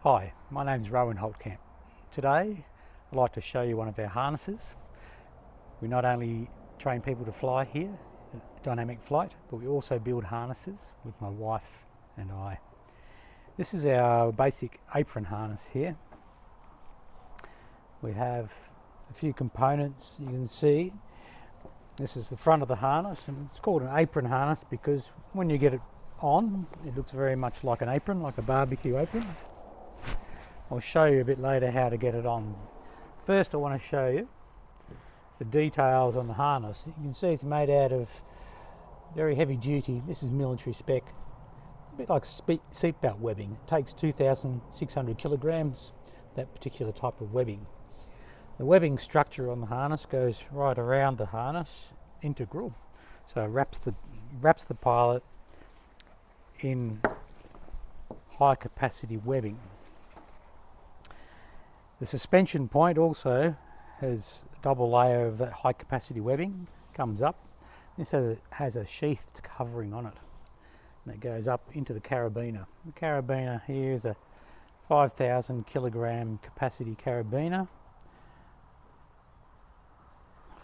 Hi, my name is Rohan Holtkamp. Today I'd like to show you one of our harnesses. We not only train people to fly here, dynamic flight, but we also build harnesses with my wife and I. This is our basic apron harness here. We have a few components you can see. This is the front of the harness, and it's called an apron harness because when you get it on, it looks very much like an apron, like a barbecue apron. I'll show you a bit later how to get it on. First I want to show you the details on the harness. You can see it's made out of very heavy duty, this is military spec, a bit like seatbelt webbing. It takes 2,600 kilograms, that particular type of webbing. The webbing structure on the harness goes right around the harness, integral, so it wraps the pilot in high capacity webbing. The suspension point also has a double layer of that high capacity webbing, comes up. This has a sheathed covering on it, and it goes up into the carabiner. The carabiner here is a 5,000 kilogram capacity carabiner,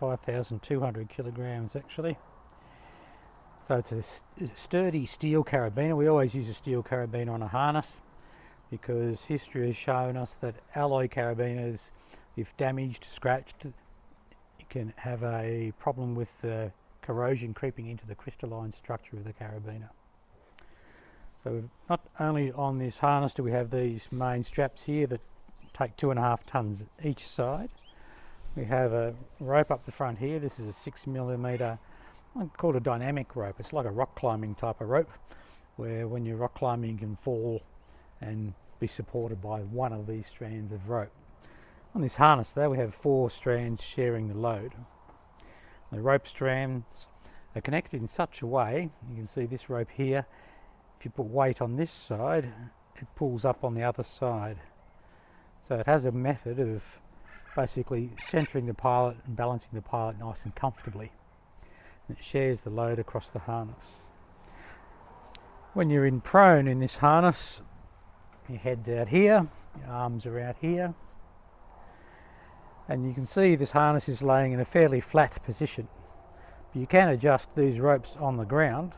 5,200 kilograms actually. So it's a sturdy steel carabiner. We always use a steel carabiner on a harness, because history has shown us that alloy carabiners, if damaged, scratched, you can have a problem with the corrosion creeping into the crystalline structure of the carabiner. So not only on this harness do we have these main straps here that take 2.5 tons each side. We have a rope up the front here. This is a 6mm, I call it a dynamic rope. It's like a rock climbing type of rope, where when you're rock climbing you can fall and be supported by one of these strands of rope. On this harness though, we have 4 strands sharing the load. The rope strands are connected in such a way, you can see this rope here, if you put weight on this side, it pulls up on the other side. So it has a method of basically centering the pilot and balancing the pilot nice and comfortably. And it shares the load across the harness. When you're in prone in this harness, your head's out here, your arms are out here, and you can see this harness is laying in a fairly flat position. But you can adjust these ropes on the ground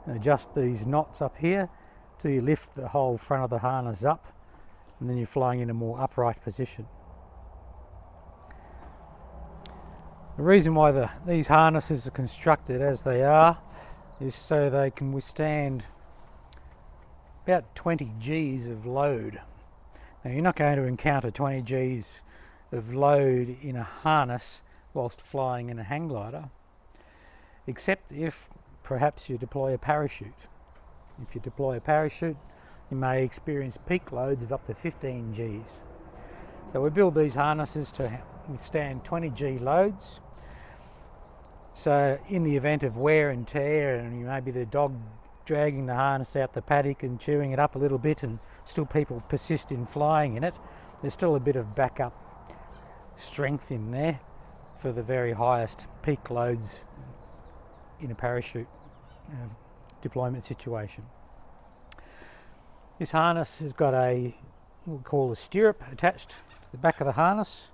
and adjust these knots up here till you lift the whole front of the harness up, and then you're flying in a more upright position. The reason why these harnesses are constructed as they are is so they can withstand about 20 G's of load. Now you're not going to encounter 20 G's of load in a harness whilst flying in a hang glider, except if perhaps you deploy a parachute. If you deploy a parachute, you may experience peak loads of up to 15 G's. So we build these harnesses to withstand 20 G loads. So in the event of wear and tear, and maybe the dog dragging the harness out the paddock and chewing it up a little bit, and still people persist in flying in it, there's still a bit of backup strength in there for the very highest peak loads in a parachute deployment situation. This harness has got what we call a stirrup attached to the back of the harness.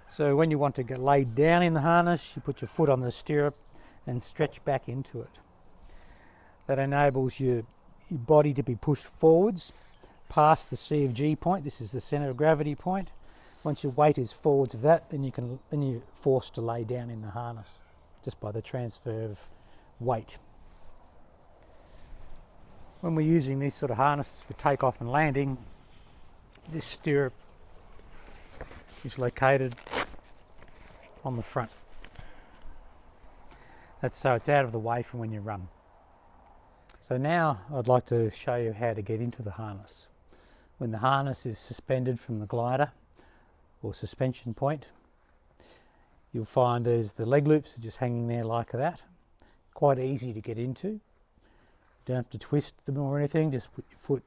So when you want to get laid down in the harness, you put your foot on the stirrup and stretch back into it. That enables your body to be pushed forwards past the C of G point. This is the centre of gravity point. Once your weight is forwards of that, then you're forced to lay down in the harness just by the transfer of weight. When we're using these sort of harnesses for takeoff and landing, this stirrup is located on the front. That's so it's out of the way from when you run. So now I'd like to show you how to get into the harness. When the harness is suspended from the glider or suspension point, you'll find there's the leg loops are just hanging there like that. Quite easy to get into. Don't have to twist them or anything, just put your foot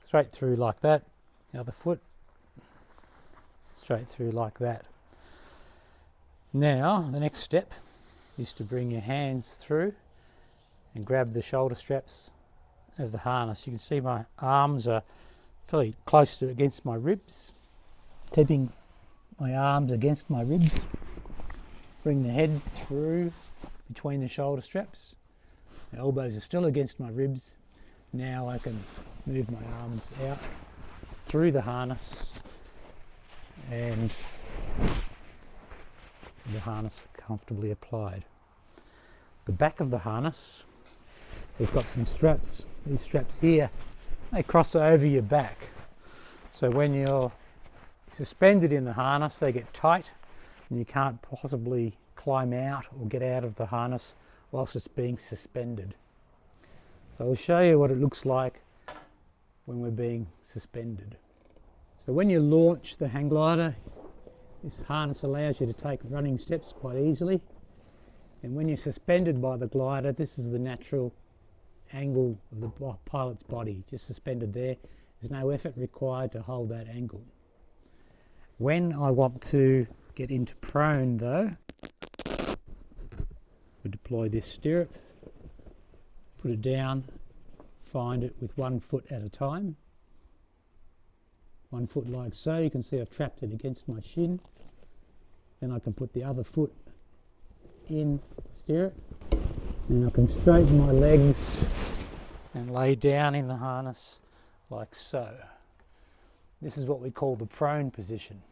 straight through like that, the other foot straight through like that. Now the next step is to bring your hands through and grab the shoulder straps of the harness. You can see my arms are fairly close to against my ribs. Keeping my arms against my ribs. Bring the head through between the shoulder straps. The elbows are still against my ribs. Now I can move my arms out through the harness and the harness comfortably applied. The back of the harness has got some straps. These straps here, they cross over your back. So when you're suspended in the harness, they get tight and you can't possibly climb out or get out of the harness whilst it's being suspended. So I'll show you what it looks like when we're being suspended. So when you launch the hang glider, this harness allows you to take running steps quite easily. And when you're suspended by the glider, this is the natural angle of the pilot's body, just suspended there. There's no effort required to hold that angle. When I want to get into prone though, we deploy this stirrup, put it down, find it with 1 foot at a time. 1 foot like so. You can see I've trapped it against my shin. Then I can put the other foot in the stirrup. And I can straighten my legs and lay down in the harness like so. This is what we call the prone position.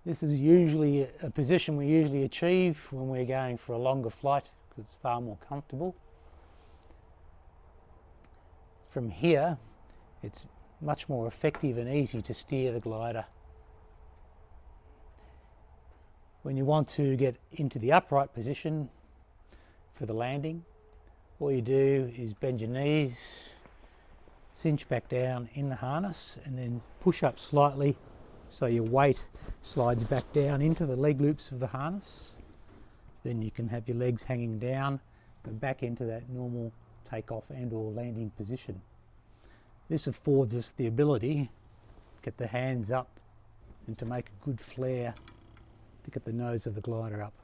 This is usually a position we usually achieve when we're going for a longer flight because it's far more comfortable. From here, it's much more effective and easy to steer the glider. When you want to get into the upright position for the landing, all you do is bend your knees, cinch back down in the harness and then push up slightly so your weight slides back down into the leg loops of the harness. Then you can have your legs hanging down and back into that normal takeoff and or landing position. This affords us the ability to get the hands up and to make a good flare to get the nose of the glider up.